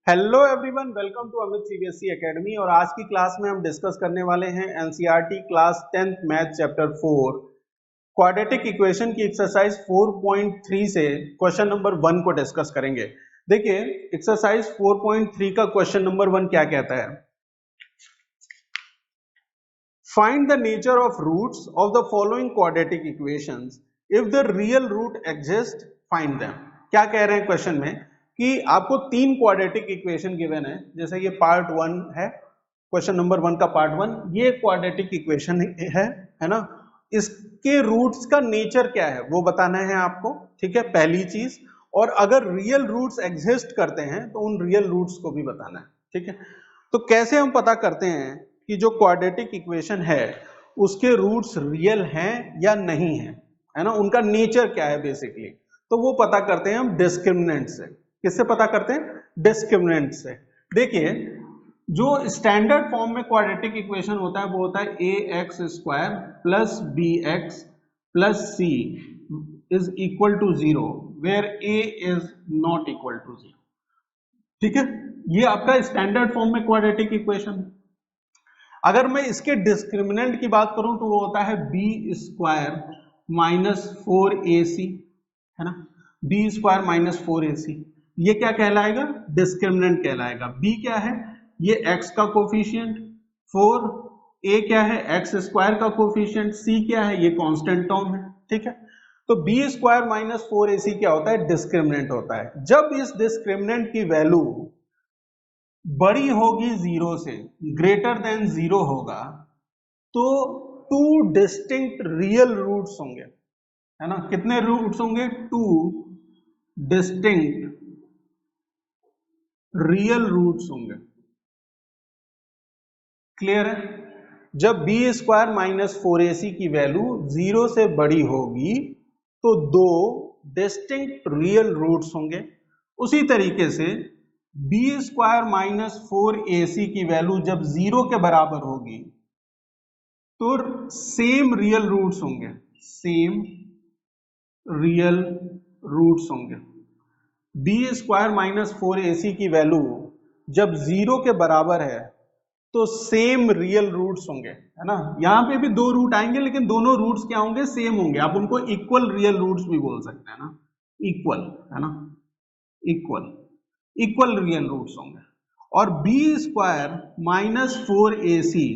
Hello everyone, welcome to Amit CBSE academy. और आज की क्लास में हम डिस्कस करने वाले हैं NCERT class 10th math chapter 4 quadratic equation की एक्सरसाइज 4.3 से क्वेश्चन नंबर 1 को डिस्कस करेंगे। देखिए एक्सरसाइज 4.3 का क्वेश्चन नंबर 1 क्या कहता है, find the nature of roots of the following quadratic equations if the real root exist find them. क्या कह रहे हैं क्वेश्चन में कि आपको तीन क्वाड्रेटिक इक्वेशन गिवन है, जैसे ये पार्ट 1 है, क्वेश्चन नंबर 1 का पार्ट 1 ये क्वाड्रेटिक इक्वेशन है ना। इसके रूट्स का नेचर क्या है वो बताना है आपको, ठीक है, पहली चीज। और अगर रियल रूट्स एग्जिस्ट करते हैं तो उन रियल रूट्स को भी बताना है, ठीक है। तो कैसे हम पता करते हैं कि जो क्वाड्रेटिक इक्वेशन है उसके रूट्स रियल हैं या नहीं है ना, उनका नेचर क्या है बेसिकली। तो वो पता करते हैं हम डिस्क्रिमिनेंट से। किससे पता करते हैं? डिस्क्रिमिनेंट से। देखिए जो स्टैंडर्ड फॉर्म में क्वाड्रेटिक इक्वेशन होता है वो होता है a x square plus b x plus c is equal to 0 where a is not equal to 0, ठीक है। ये आपका स्टैंडर्ड फॉर्म में क्वाड्रेटिक इक्वेशन है। अगर मैं इसके डिस्क्रिमिनेंट की बात करूं तो वो होता है बी स्क्वायर माइनस 4ac, है ना, बी स्क्वायर माइनस 4ac। ये क्या कहलाएगा? डिस्क्रिमिनेंट कहलाएगा। b क्या है? ये x का कोफिशिएंट, 4a क्या है? x स्क्वायर का कोफिशिएंट, c क्या है? ये कांस्टेंट टर्म है, ठीक है। तो b स्क्वायर माइनस 4ac क्या होता है? डिस्क्रिमिनेंट होता है। जब इस डिस्क्रिमिनेंट की वैल्यू बड़ी होगी 0 से, ग्रेटर देन 0 होगा, तो टू डिस्टिंक्ट रियल रूट्स होंगे, है ना। कितने रूट्स होंगे? टू डिस्टिंक्ट रियल रूट्स होंगे। क्लियर है? जब बी स्क्वायर माइनस 4ac की वैल्यू 0 से बड़ी होगी तो दो डिस्टिंक्ट रियल रूट्स होंगे। उसी तरीके से बी स्क्वायर माइनस 4ac की वैल्यू जब 0 के बराबर होगी तो सेम रियल रूट्स होंगे, सेम रियल रूट्स होंगे। बी स्क्वायर माइनस 4ac की वैल्यू जब 0 के बराबर है तो सेम रियल रूट्स होंगे, है ना। यहां पे भी दो रूट आएंगे लेकिन दोनों रूट्स क्या होंगे? सेम होंगे। आप उनको इक्वल रियल रूट्स भी बोल सकते हैं ना, इक्वल, है ना, इक्वल इक्वल रियल रूट्स होंगे। और बी स्क्वायर माइनस 4ac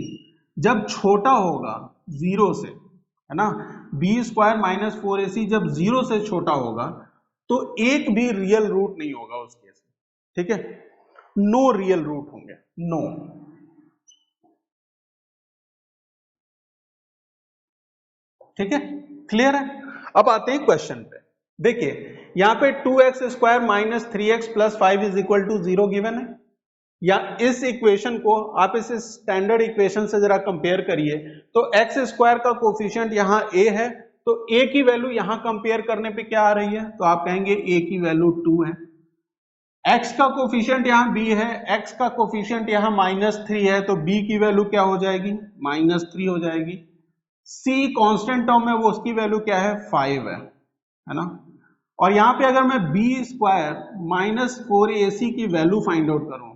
जब छोटा होगा 0 से, है ना, बी स्क्वायर माइनस 4ac जब 0 से छोटा होगा तो एक भी रियल रूट नहीं होगा उस केस में, ठीक है। नो रियल रूट होंगे, नो। ठीक है, क्लियर है। अब आते हैं क्वेश्चन पे। देखिए यहां पे 2x square minus 3x plus 5 is equal to 0 given है। या इस इक्वेशन को आप इस स्टैंडर्ड इक्वेशन से जरा कंपेयर करिए तो x स्क्वायर का कोफिशिएंट यहाँ a है, तो a की वैल्यू यहां कंपेयर करने पे क्या आ रही है? तो आप कहेंगे a की वैल्यू 2 है। x का कोफिशिएंट यहाँ b है, x का कोफिशिएंट यहाँ -3 है, तो b की वैल्यू क्या हो जाएगी? -3 हो जाएगी। c कांस्टेंट टर्म है, वो उसकी वैल्यू क्या है? 5 है ना। और यहाँ पे अगर मैं बी स्क्वायर माइनस 4ac की वैल्यू फाइंड आउट करूं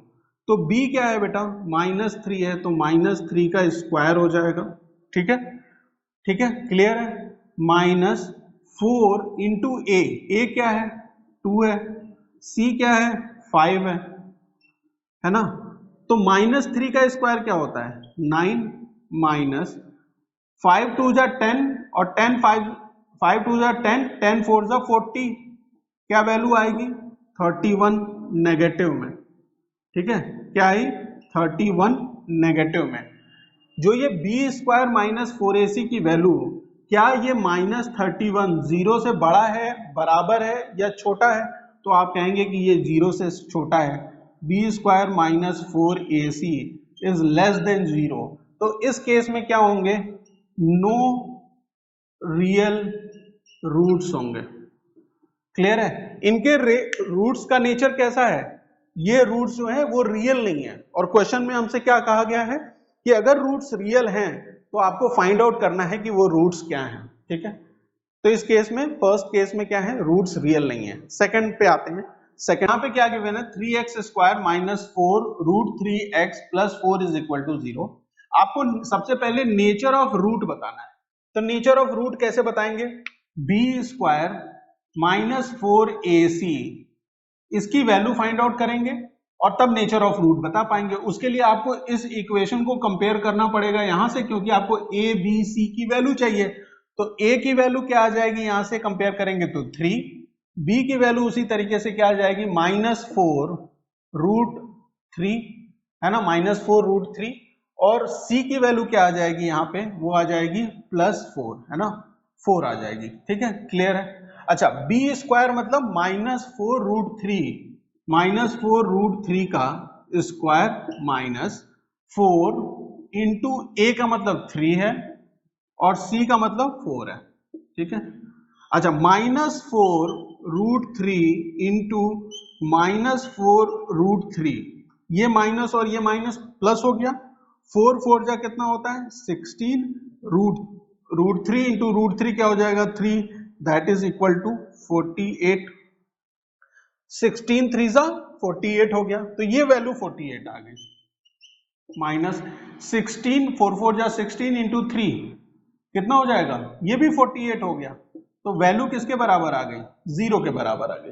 तो b क्या है बेटा? -3 है, तो -3 का स्क्वायर हो जाएगा, ठीक है, ठीक है, क्लियर है। -4 इंटू a क्या है? 2 है, c क्या है? 5 है ना। तो -3 का स्क्वायर क्या होता है? 9 माइनस 5 टू जा 10 और 10 5 टू जा 10, 10 4 जा 40, क्या वैल्यू आएगी? 31 नेगेटिव में, ठीक है। क्या आई? 31 नेगेटिव में। जो ये बी स्क्वायर माइनस 4ac की वैल्यू, क्या ये -31 0 से बड़ा है, बराबर है या छोटा है? तो आप कहेंगे कि ये 0 से छोटा है। B square minus 4ac is less than 0, तो इस केस में क्या होंगे? नो रियल रूट्स होंगे। क्लियर है? इनके रूट्स का नेचर कैसा है? ये रूट्स जो है वो रियल नहीं है। और क्वेश्चन में हमसे क्या कहा गया है कि अगर रूट्स रियल हैं तो आपको फाइंड आउट करना है कि वो रूट्स क्या हैं, ठीक है। तो इस केस में, फर्स्ट केस में क्या है? रूट्स रियल नहीं है। सेकंड पे आते हैं। सेकेंड यहाँ पे क्या गिवन है 3x square minus 4 root 3x plus 4 is equal to 0। आपको सबसे पहले नेचर ऑफ रूट बताना है, तो नेचर ऑफ रूट कैसे बताएंगे, बी स्क्वायर माइनस 4ac इसकी वैल्यू फाइंड आउट करेंगे और तब नेचर ऑफ रूट बता पाएंगे। उसके लिए आपको इस इक्वेशन को कंपेयर करना पड़ेगा यहां से, क्योंकि आपको a b c की वैल्यू चाहिए। तो a की वैल्यू क्या आ जाएगी, यहां से कंपेयर करेंगे तो 3, b की वैल्यू उसी तरीके से क्या आ जाएगी माइनस 4 रूट 3 है ना, माइनस 4 रूट 3, और c की वैल्यू क्या आ जाएगी यहाँ पे, वो आ जाएगी प्लस 4 है ना, 4 आ जाएगी। ठीक है, क्लियर है। अच्छा, बी स्क्वायर मतलब माइनस 4 रूट 3, माइनस 4 रूट 3 का स्क्वायर माइनस 4 इंटू ए का मतलब 3 है और सी का मतलब 4 है। ठीक है, अच्छा minus 4 root 3 into minus 4 root 3, ये माइनस और ये माइनस प्लस हो गया, 4 4 जा कितना होता है 16, रूट 3 इंटू रूट 3 क्या हो जाएगा 3, दैट इज इक्वल टू 48, 16 3 जा 48 हो गया, तो ये वैल्यू 48 आ गई, माइनस 16 4 4 जा 16 इंटू 3 कितना हो जाएगा, ये भी 48 हो गया। तो वैल्यू किसके बराबर आ गई, 0 के बराबर आ गई।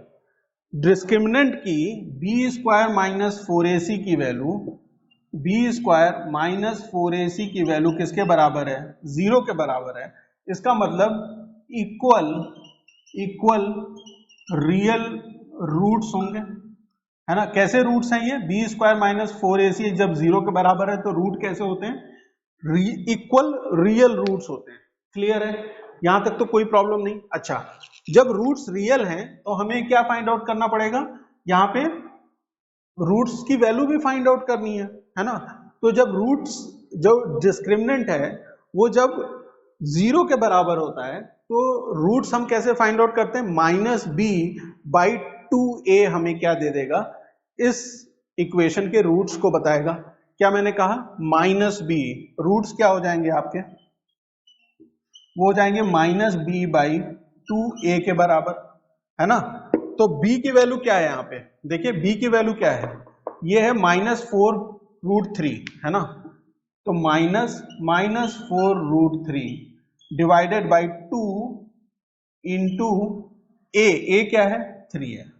डिस्क्रिमिनेंट की बी स्क्वायर माइनस 4ac की value, B square minus 4ac की वैल्यू किसके बराबर है, 0 के बराबर है। इसका मतलब इक्वल रियल रूट्स होंगे, है ना। कैसे रूट्स हैं ये, बी स्क्वायर माइनस 4ac जब 0 के बराबर है तो रूट कैसे होते हैं, इक्वल रियल रूट्स होते हैं। क्लियर है, यहां तक तो कोई प्रॉब्लम नहीं। अच्छा, जब रूट्स रियल हैं तो हमें क्या फाइंड आउट करना पड़ेगा, यहाँ पे रूट्स की वैल्यू भी फाइंड आउट करनी है ना। तो जब रूट्स, जो डिस्क्रिमिनेंट है वो जब 0 के बराबर होता है तो रूट्स हम कैसे फाइंड आउट करते हैं, माइनस बी बाई 2a हमें क्या दे देगा, इस इक्वेशन के रूट्स को बताएगा। क्या मैंने कहा, माइनस बी, रूट्स क्या हो जाएंगे आपके, वो हो जाएंगे माइनस बी बाई 2a के बराबर, है ना। तो b की वैल्यू क्या है यहाँ पे, देखिए b की वैल्यू क्या है, ये है माइनस 4 रूट 3 है ना, तो minus 4 root 3 divided by 2 into a क्या है 3 है।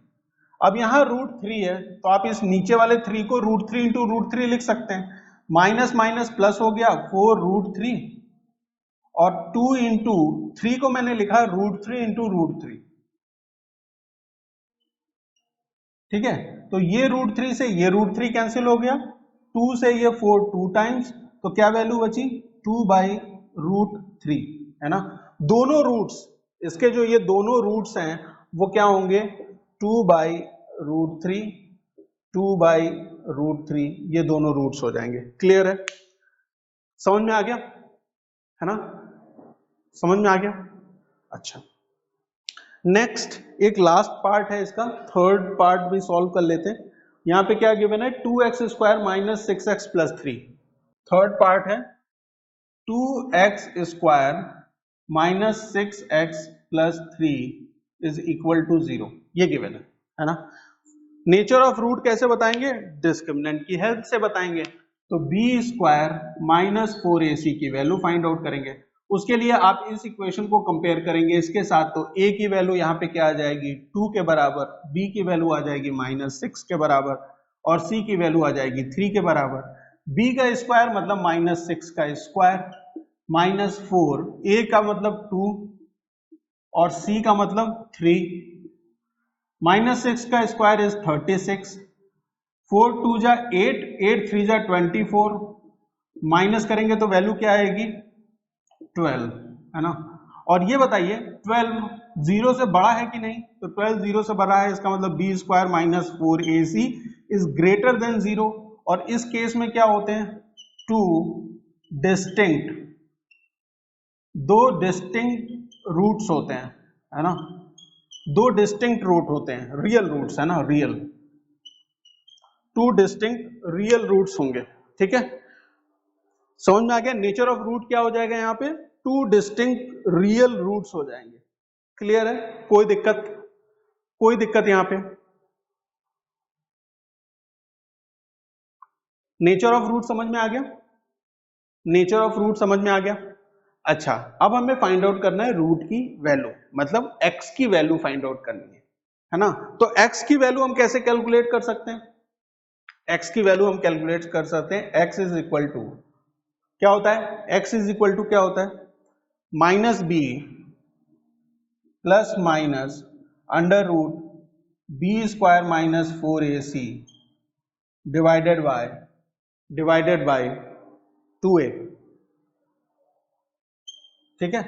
अब यहाँ रूट 3 है तो आप इस नीचे वाले 3 को रूट 3 इंटू रूट 3 लिख सकते हैं, माइनस माइनस प्लस हो गया 4 रूट 3 और 2 इंटू 3 को मैंने लिखा रूट 3 इंटू रूट 3। ठीक है, तो ये रूट 3 से ये रूट 3 कैंसिल हो गया, 2 से ये 4 2 टाइम्स, तो क्या वैल्यू बची 2 बाई रूट 3, है ना। दोनों रूट्स, इसके जो ये दोनों रूट्स हैं वो क्या होंगे 2 बाई रूट 3, 2 बाई रूट 3, ये दोनों रूट्स हो जाएंगे। क्लियर है, समझ में आ गया है ना, समझ में आ गया। अच्छा, नेक्स्ट एक लास्ट पार्ट है इसका, थर्ड पार्ट भी सॉल्व कर लेते हैं। यहाँ पे क्या गिवन है 2x square minus 6x plus 3, third part है 2x square minus 6x plus 3 is equal to 0, ये गिवन है ना। नेचर ऑफ रूट कैसे बताएंगे, डिस्क्रिमिनेंट की हेल्प से बताएंगे। तो बी स्क्वायर माइनस 4ac की वैल्यू फाइंड आउट करेंगे, उसके लिए आप इस इक्वेशन को कंपेयर करेंगे इसके साथ, तो a की वैल्यू यहाँ पे क्या आ जाएगी 2 के बराबर, b की वैल्यू आ जाएगी माइनस 6 के बराबर और c की वैल्यू आ जाएगी 3 के बराबर। b का स्क्वायर मतलब माइनस 6 का स्क्वायर, माइनस 4, a का मतलब 2 और c का मतलब 3, माइनस 6 का स्क्वायर इज 36, 4 2 जा 8, 8 3 जा 24, माइनस करेंगे तो वैल्यू क्या आएगी 12, है ना। और ये बताइए 12 0 से बड़ा है कि नहीं, तो 12 0 से बड़ा है, इसका मतलब B square minus 4ac is greater than 0। और इस केस में क्या होते हैं, दो डिस्टिंक्ट रूट्स होते हैं, है ना, दो डिस्टिंक्ट रूट होते हैं, रियल रूट्स है ना, रियल, 2 डिस्टिंक्ट रियल रूट्स होंगे। ठीक है, समझ में आ गया। नेचर ऑफ रूट क्या हो जाएगा यहाँ पे, 2 डिस्टिंक्ट रियल रूट्स हो जाएंगे। क्लियर है, कोई दिक्कत यहाँ पे, नेचर ऑफ रूट समझ में आ गया? नेचर ऑफ रूट समझ में आ गया? अच्छा, अब हमें फाइंड आउट करना है रूट की वैल्यू, मतलब x की वैल्यू फाइंड आउट करनी है ना? तो x की वैल्यू हम कैसे कैलकुलेट कर सकते हैं? x की वैल्यू हम कैलकुलेट कर सकते हैं, x इज इक्वल टू क्या होता है? x इज इक्वल टू क्या होता है? Minus B plus minus under root B square minus 4ac divided by 2a। ठीक है,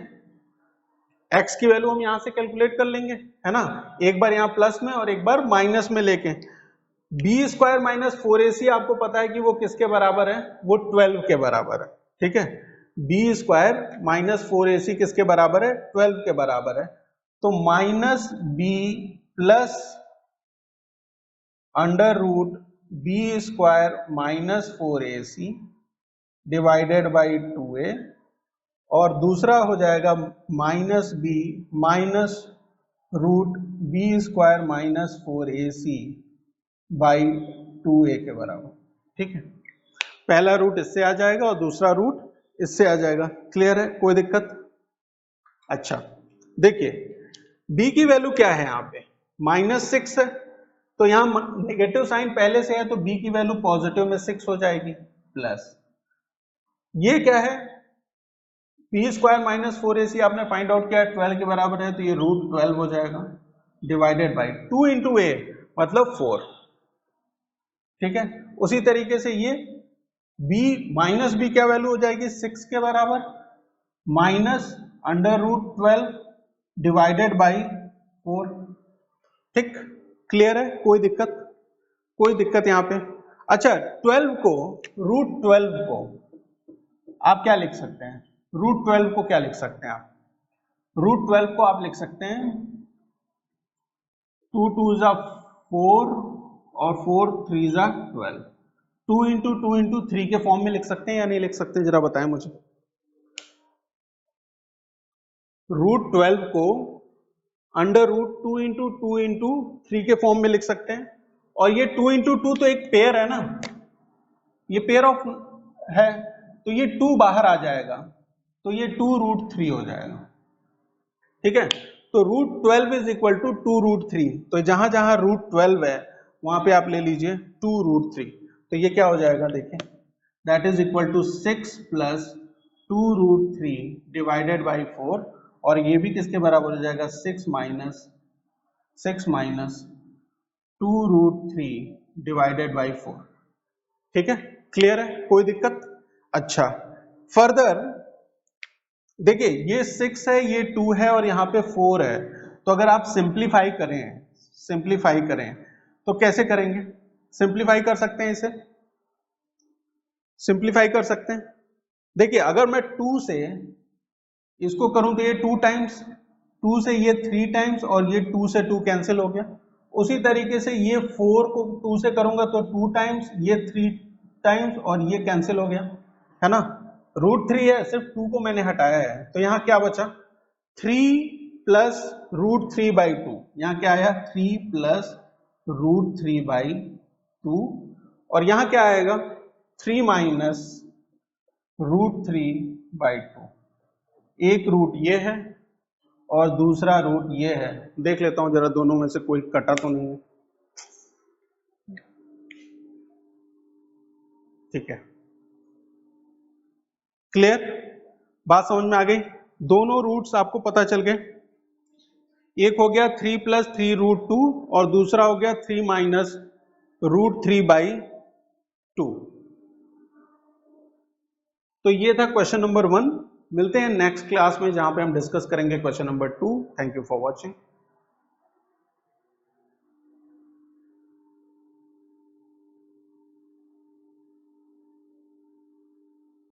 x की वैल्यू हम यहां से कैलकुलेट कर लेंगे, है ना? एक बार यहां प्लस में और एक बार माइनस में लेके। बी स्क्वायर माइनस 4ac आपको पता है कि वो किसके बराबर है? वो 12 के बराबर है। ठीक है, बी स्क्वायर माइनस 4ac किसके बराबर है? 12 के बराबर है। तो minus B plus under root B square minus 4ac divided by 2a, और दूसरा हो जाएगा minus B minus root B square minus 4ac by 2a के बराबर। ठीक है, पहला रूट इससे आ जाएगा और दूसरा रूट इससे आ जाएगा। क्लियर है? कोई दिक्कत? अच्छा, देखिए b की वैल्यू क्या है यहाँ पे? -6 है, तो यहाँ नेगेटिव साइन पहले से है तो b की वैल्यू पॉजिटिव में 6 हो जाएगी, प्लस ये क्या है? बी स्क्वायर माइनस 4ac आपने फाइंड आउट किया है 12 के बराबर है, तो ये रूट 12 हो जाएगा डिवाइडेड बाई 2 इंटू ए मतलब 4। ठीक है, उसी तरीके से ये b माइनस बी क्या वैल्यू हो जाएगी? 6 के बराबर minus under root 12 divided by 4। ठीक, क्लियर है? कोई दिक्कत? कोई दिक्कत यहाँ पे? अच्छा, 12 को रूट 12 को आप क्या लिख सकते हैं? रूट 12 को क्या लिख सकते हैं आप? रूट 12 को आप लिख सकते हैं 2 2 जा 4 और 4 3 जा 12। 2 इंटू 2 इंटू 3 के फॉर्म में लिख सकते हैं या नहीं लिख सकते? जरा बताएं मुझे। रूट 12 को अंडर रूट 2 इंटू 3 के फॉर्म में लिख सकते हैं, और ये 2 इंटू 2 तो एक पेयर है ना, ये पेयर ऑफ है, तो ये 2 बाहर आ जाएगा, तो ये 2 रूट 3 हो जाएगा। ठीक है, तो root 12 is equal to 2 root 3, तो जहां जहां रूट 12 है वहां पे आप ले लीजिए 2 रूट 3, तो ये क्या हो जाएगा? देखिए, that is equal to 6 plus 2 root 3 divided by 4, और ये भी किसके बराबर हो जाएगा? 6 माइनस 2 रूट 3 डिवाइडेड बाई 4। ठीक है, क्लियर है? कोई दिक्कत? अच्छा, फर्दर देखिए, ये 6 है, ये 2 है और यहाँ पे 4 है, तो अगर आप सिंप्लीफाई करें तो कैसे करेंगे? सिंप्लीफाई कर सकते हैं, इसे सिंप्लीफाई कर सकते हैं। देखिए, अगर मैं 2 से इसको करूं तो ये 2 टाइम्स, 2 से ये 3 टाइम्स, और ये 2 से 2 कैंसिल हो गया। उसी तरीके से ये 4 को 2 से करूंगा तो 2 टाइम्स, ये 3 टाइम्स, और ये कैंसिल हो गया, है ना? रूट 3 है, सिर्फ 2 को मैंने हटाया है, तो यहाँ क्या बचा? 3 प्लस रूट 3 बाई 2, यहाँ क्या आया? 3 प्लस रूट 3 बाई 2, और यहाँ क्या आएगा? 3 माइनस रूट 3 बाई 2। एक रूट ये है और दूसरा रूट ये है। देख लेता हूं जरा दोनों में से कोई कटा तो नहीं है। ठीक है, क्लियर? बात समझ में आ गई? दोनों रूट्स आपको पता चल गए। एक हो गया 3 प्लस 3 रूट 2, और दूसरा हो गया 3 माइनस रूट 3 बाई 2। तो ये था क्वेश्चन नंबर 1। मिलते हैं नेक्स्ट क्लास में, जहां पे हम डिस्कस करेंगे question number 2। Thank you for watching.